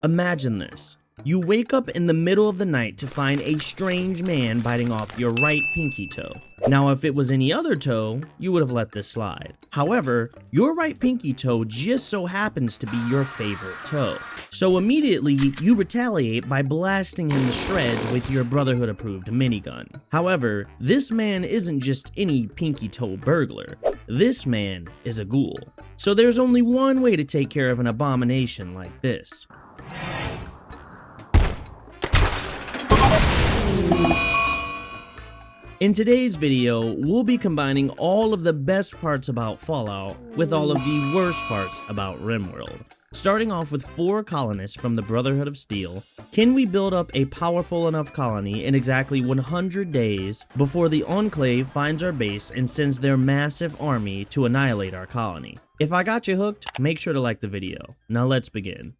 Imagine this. You wake up in the middle of the night to find a strange man biting off your right pinky toe. Now, if it was any other toe, you would have let this slide. However, your right pinky toe just so happens to be your favorite toe. So immediately, you retaliate by blasting him to shreds with your Brotherhood approved minigun. However, this man isn't just any pinky toe burglar. This man is a ghoul. So there's only one way to take care of an abomination like this. In today's video, we'll be combining all of the best parts about Fallout with all of the worst parts about Rimworld. Starting off with 4 colonists from the Brotherhood of Steel, can we build up a powerful enough colony in exactly 100 days before the enclave finds our base and sends their massive army to annihilate our colony? If I got you hooked, make sure to like the video. Now let's begin.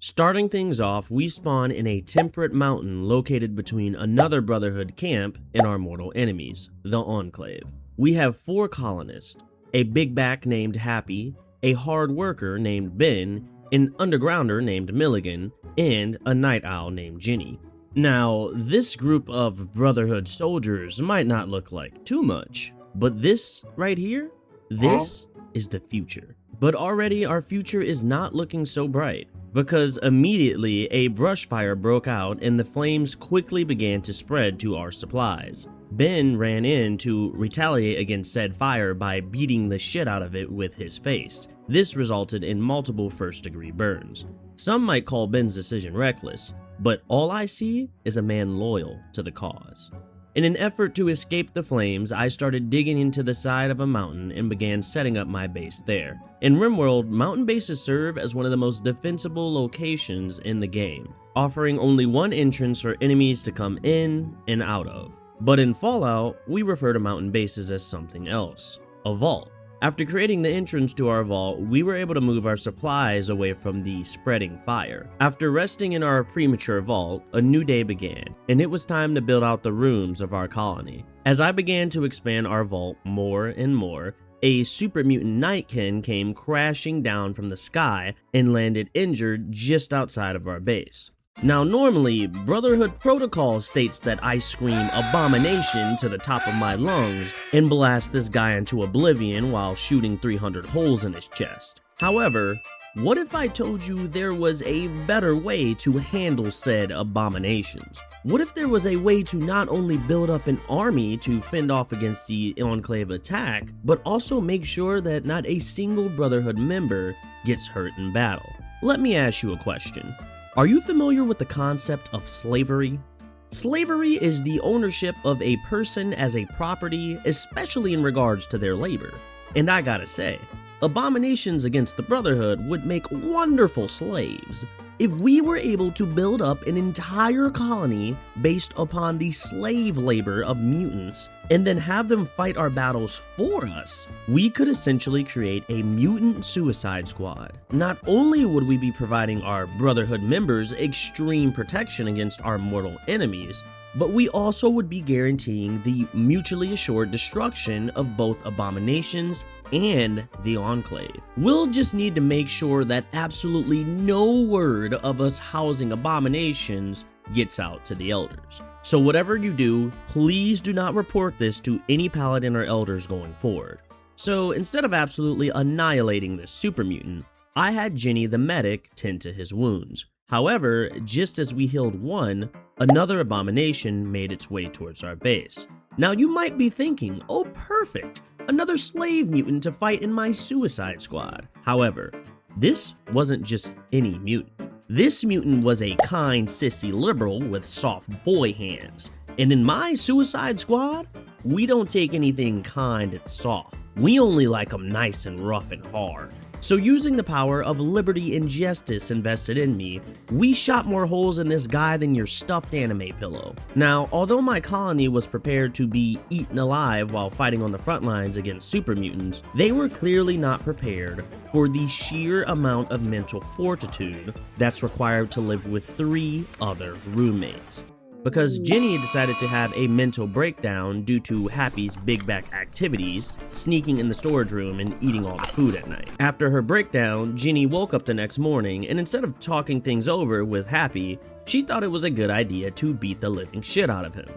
Starting things off, we spawn in a temperate mountain located between another Brotherhood camp and our mortal enemies, the Enclave. We have 4 colonists, a big back named Happy, a hard worker named Ben, an undergrounder named Milligan, and a night owl named Jenny. Now, this group of Brotherhood soldiers might not look like too much, but this right here, this is the future. But already our future is not looking so bright, because immediately a brush fire broke out and the flames quickly began to spread to our supplies. Ben ran in to retaliate against said fire by beating the shit out of it with his face. This resulted in multiple first-degree burns. Some might call Ben's decision reckless, but all I see is a man loyal to the cause. In an effort to escape the flames, I started digging into the side of a mountain and began setting up my base there. In Rimworld, mountain bases serve as one of the most defensible locations in the game, offering only one entrance for enemies to come in and out of. But in Fallout, we refer to mountain bases as something else, a vault. After creating the entrance to our vault, we were able to move our supplies away from the spreading fire. After resting in our premature vault, a new day began, and it was time to build out the rooms of our colony. As I began to expand our vault more and more, a super mutant nightkin came crashing down from the sky and landed injured just outside of our base. Now normally, Brotherhood protocol states that I scream abomination to the top of my lungs and blast this guy into oblivion while shooting 300 holes in his chest. However, what if I told you there was a better way to handle said abominations? What if there was a way to not only build up an army to fend off against the Enclave attack, but also make sure that not a single Brotherhood member gets hurt in battle? Let me ask you a question. Are you familiar with the concept of slavery? Slavery is the ownership of a person as a property, especially in regards to their labor. And I gotta say, abominations against the Brotherhood would make wonderful slaves. If we were able to build up an entire colony based upon the slave labor of mutants and then have them fight our battles for us, we could essentially create a mutant suicide squad. Not only would we be providing our Brotherhood members extreme protection against our mortal enemies, but we also would be guaranteeing the mutually assured destruction of both abominations and the Enclave. We'll just need to make sure that absolutely no word of us housing abominations gets out to the elders. So whatever you do, please do not report this to any paladin or elders going forward. So instead of absolutely annihilating this super mutant, I had Jenny the medic tend to his wounds. However, just as we healed one, another abomination made its way towards our base. Now you might be thinking, oh perfect, another slave mutant to fight in my suicide squad. However, this wasn't just any mutant. This mutant was a kind sissy liberal with soft boy hands. And in my suicide squad, we don't take anything kind and soft. We only like them nice and rough and hard. So using the power of liberty and justice invested in me, we shot more holes in this guy than your stuffed anime pillow. Now, although my colony was prepared to be eaten alive while fighting on the front lines against super mutants, they were clearly not prepared for the sheer amount of mental fortitude that's required to live with 3 other roommates. Because Jenny decided to have a mental breakdown due to Happy's big back activities, sneaking in the storage room and eating all the food at night. After her breakdown, Ginny woke up the next morning, and instead of talking things over with Happy, she thought it was a good idea to beat the living shit out of him.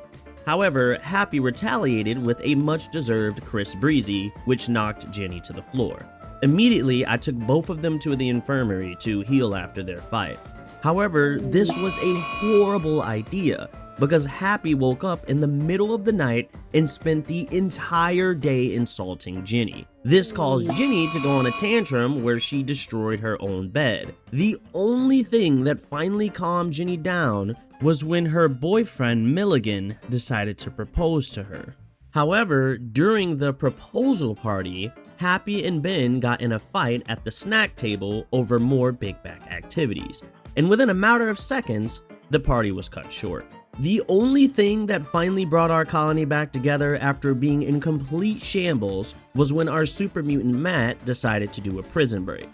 However, Happy retaliated with a much-deserved Chris Breezy, which knocked Ginny to the floor. Immediately, I took both of them to the infirmary to heal after their fight. However, this was a horrible idea, because Happy woke up in the middle of the night and spent the entire day insulting Ginny. This caused Ginny to go on a tantrum where she destroyed her own bed. The only thing that finally calmed Ginny down was when her boyfriend Milligan decided to propose to her. However, during the proposal party, Happy and Ben got in a fight at the snack table over more big back activities, and within a matter of seconds, the party was cut short. The only thing that finally brought our colony back together after being in complete shambles was when our super mutant Matt decided to do a prison break.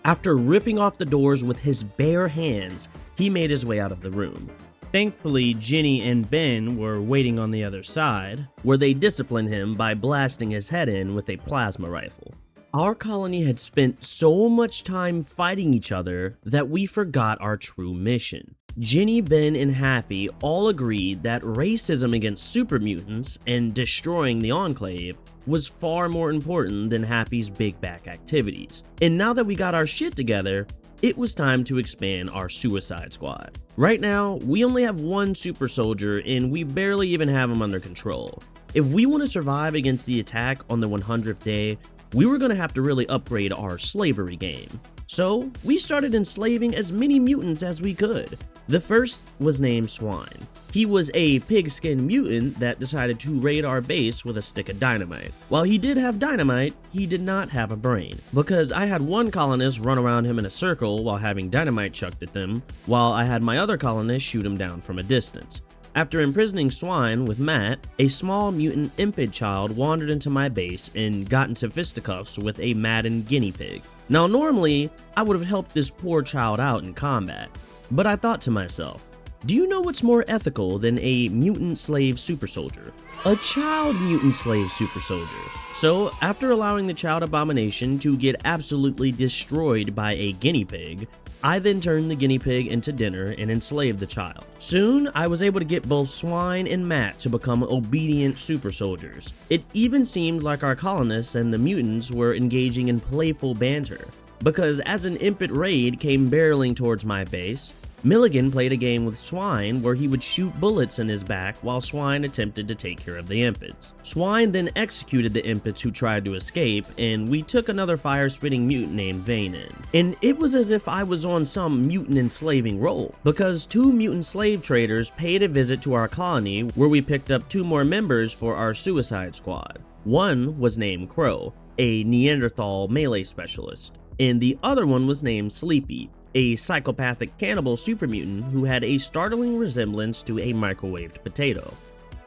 After ripping off the doors with his bare hands, he made his way out of the room. Thankfully, Ginny and Ben were waiting on the other side, where they disciplined him by blasting his head in with a plasma rifle. Our colony had spent so much time fighting each other that we forgot our true mission. Ginny, Ben, and Happy all agreed that racism against super mutants and destroying the enclave was far more important than Happy's big back activities. And now that we got our shit together, it was time to expand our Suicide Squad. Right now, we only have one super soldier and we barely even have him under control. If we want to survive against the attack on the 100th day, we were going to have to really upgrade our slavery game. So, we started enslaving as many mutants as we could. The first was named Swine. He was a pigskin mutant that decided to raid our base with a stick of dynamite. While he did have dynamite, he did not have a brain, because I had one colonist run around him in a circle while having dynamite chucked at them, while I had my other colonist shoot him down from a distance. After imprisoning Swine with Matt, a small mutant impid child wandered into my base and got into fisticuffs with a maddened guinea pig. Now normally, I would have helped this poor child out in combat, but I thought to myself, do you know what's more ethical than a mutant slave super soldier? A child mutant slave super soldier. So after allowing the child abomination to get absolutely destroyed by a guinea pig, I then turned the guinea pig into dinner and enslaved the child. Soon, I was able to get both Swine and Matt to become obedient super soldiers. It even seemed like our colonists and the mutants were engaging in playful banter, because as an impet raid came barreling towards my base, Milligan played a game with Swine where he would shoot bullets in his back while Swine attempted to take care of the impets. Swine then executed the impets who tried to escape, and we took another fire-spitting mutant named Vane in. And it was as if I was on some mutant enslaving roll, because two mutant slave traders paid a visit to our colony where we picked up two more members for our Suicide Squad. One was named Crow, a Neanderthal melee specialist, and the other one was named Sleepy, a psychopathic cannibal super mutant who had a startling resemblance to a microwaved potato.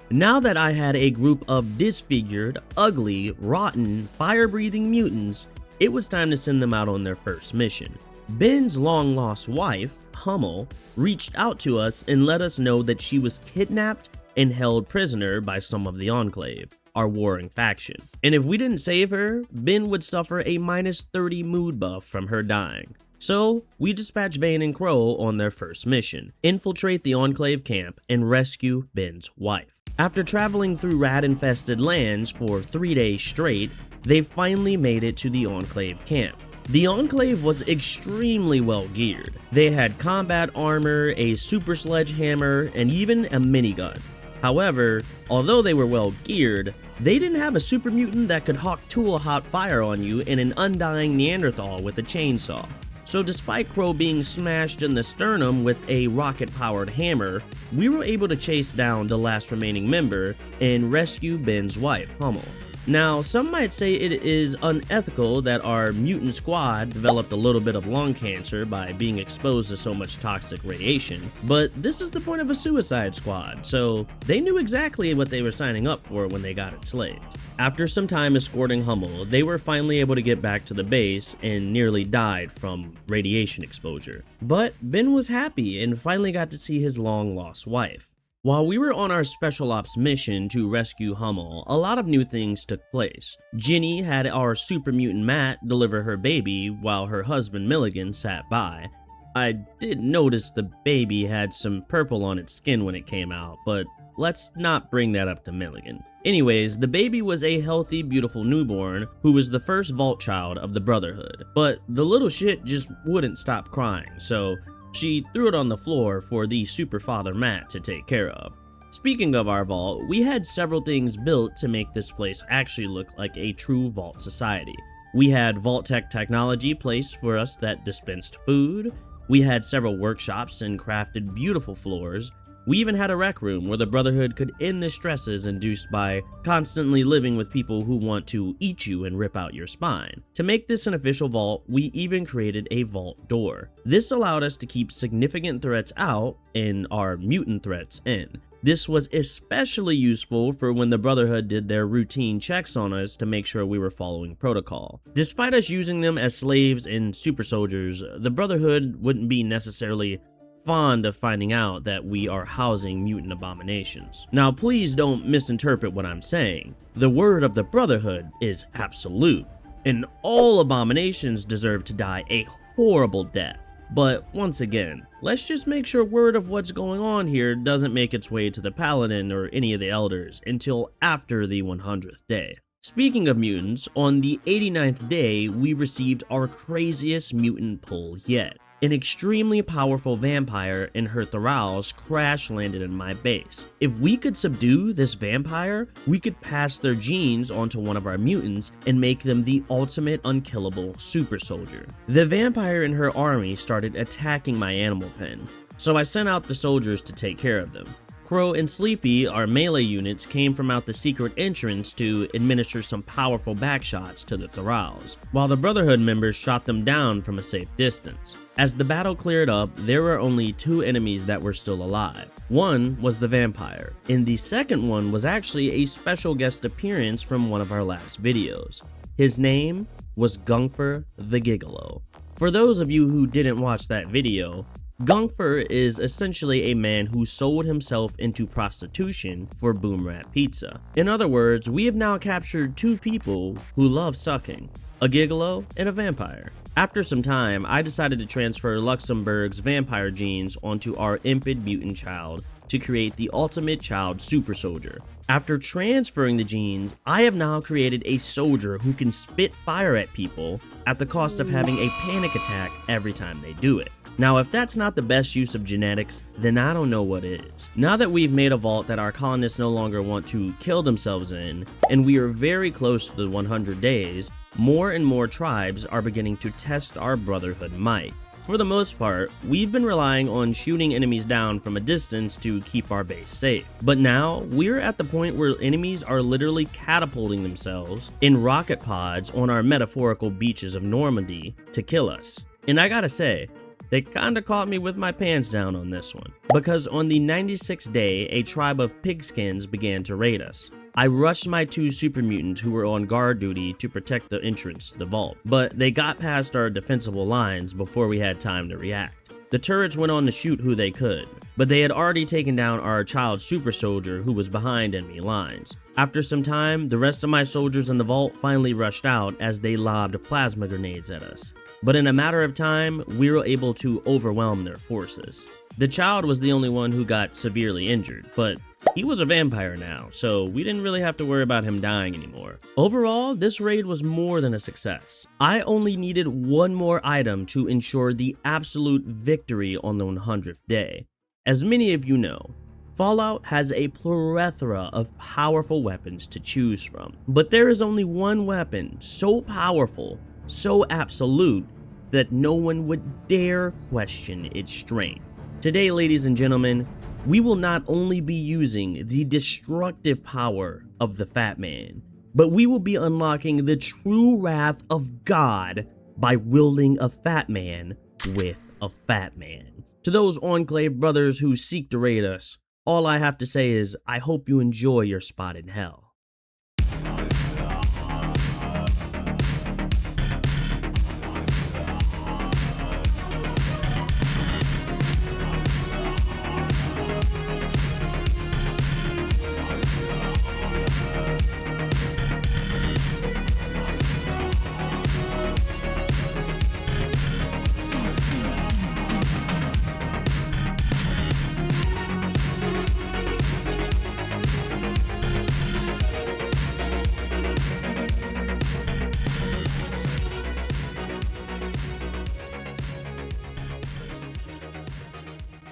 Now that I had a group of disfigured, ugly, rotten, fire-breathing mutants, it was time to send them out on their first mission. Ben's long-lost wife, Hummel, reached out to us and let us know that she was kidnapped and held prisoner by some of the Enclave, our warring faction. And if we didn't save her, Ben would suffer a -30 mood buff from her dying. So, we dispatched Vane and Crow on their first mission, infiltrate the Enclave camp and rescue Ben's wife. After traveling through rat-infested lands for 3 days straight, they finally made it to the Enclave camp. The Enclave was extremely well geared. They had combat armor, a super sledgehammer, and even a minigun. However, although they were well geared, they didn't have a super mutant that could hawk tool hot fire on you and an undying Neanderthal with a chainsaw. So despite Crow being smashed in the sternum with a rocket-powered hammer, we were able to chase down the last remaining member and rescue Ben's wife, Hummel. Now, some might say it is unethical that our mutant squad developed a little bit of lung cancer by being exposed to so much toxic radiation, but this is the point of a Suicide Squad, so they knew exactly what they were signing up for when they got enslaved. After some time escorting Hummel, they were finally able to get back to the base and nearly died from radiation exposure. But Ben was happy and finally got to see his long-lost wife. While we were on our special ops mission to rescue Hummel, a lot of new things took place. Ginny had our super mutant Matt deliver her baby while her husband Milligan sat by. I did notice the baby had some purple on its skin when it came out, but let's not bring that up to Milligan. Anyways, the baby was a healthy, beautiful newborn who was the first vault child of the Brotherhood, but the little shit just wouldn't stop crying, so she threw it on the floor for the super father Matt to take care of. Speaking of our vault, we had several things built to make this place actually look like a true vault society. We had vault technology placed for us that dispensed food. We had several workshops and crafted beautiful floors. We even had a rec room where the Brotherhood could end the stresses induced by constantly living with people who want to eat you and rip out your spine. To make this an official vault, we even created a vault door. This allowed us to keep significant threats out and our mutant threats in. This was especially useful for when the Brotherhood did their routine checks on us to make sure we were following protocol. Despite us using them as slaves and super soldiers, the Brotherhood wouldn't be necessarily fond of finding out that we are housing mutant abominations. Now please don't misinterpret what I'm saying. The word of the Brotherhood is absolute, and all abominations deserve to die a horrible death. But once again, let's just make sure word of what's going on here doesn't make its way to the Paladin or any of the elders until after the 100th day. Speaking of mutants, on the 89th day, we received our craziest mutant pull yet. An extremely powerful vampire and her thralls crash landed in my base. If we could subdue this vampire, we could pass their genes onto one of our mutants and make them the ultimate unkillable super soldier. The vampire and her army started attacking my animal pen, so I sent out the soldiers to take care of them. Crow and Sleepy, our melee units, came from out the secret entrance to administer some powerful backshots to the thralls, while the Brotherhood members shot them down from a safe distance. As the battle cleared up, there were only two enemies that were still alive. One was the vampire, and the second one was actually a special guest appearance from one of our last videos. His name was Gunther the Gigolo. For those of you who didn't watch that video, Gunther is essentially a man who sold himself into prostitution for Boom Rat Pizza. In other words, we have now captured two people who love sucking, a gigolo and a vampire. After some time, I decided to transfer Luxembourg's vampire genes onto our impid mutant child to create the ultimate child super soldier. After transferring the genes, I have now created a soldier who can spit fire at people at the cost of having a panic attack every time they do it. Now, if that's not the best use of genetics, then I don't know what is. Now that we've made a vault that our colonists no longer want to kill themselves in, and we are very close to the 100 days, more and more tribes are beginning to test our Brotherhood might. For the most part, we've been relying on shooting enemies down from a distance to keep our base safe. But now, we're at the point where enemies are literally catapulting themselves in rocket pods on our metaphorical beaches of Normandy to kill us. And I gotta say, they kinda caught me with my pants down on this one, because on the 96th day, a tribe of pigskins began to raid us. I rushed my two super mutants who were on guard duty to protect the entrance to the vault, but they got past our defensible lines before we had time to react. The turrets went on to shoot who they could, but they had already taken down our child super soldier who was behind enemy lines. After some time, the rest of my soldiers in the vault finally rushed out as they lobbed plasma grenades at us. But in a matter of time, we were able to overwhelm their forces. The child was the only one who got severely injured, but he was a vampire now, so we didn't really have to worry about him dying anymore. Overall, this raid was more than a success. I only needed one more item to ensure the absolute victory on the 100th day. As many of you know, Fallout has a plethora of powerful weapons to choose from, but there is only one weapon so powerful, so absolute, that no one would dare question its strength. Today, ladies and gentlemen, we will not only be using the destructive power of the Fat Man, but we will be unlocking the true wrath of God by wielding a Fat Man with a Fat Man. To those Enclave brothers who seek to raid us, all I have to say is, I hope you enjoy your spot in hell.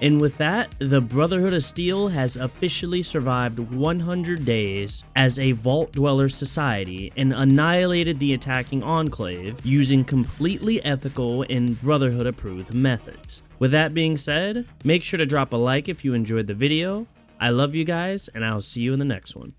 And with that, the Brotherhood of Steel has officially survived 100 days as a Vault Dweller society and annihilated the attacking enclave using completely ethical and Brotherhood approved methods. With that being said, make sure to drop a like if you enjoyed the video. I love you guys, and I'll see you in the next one.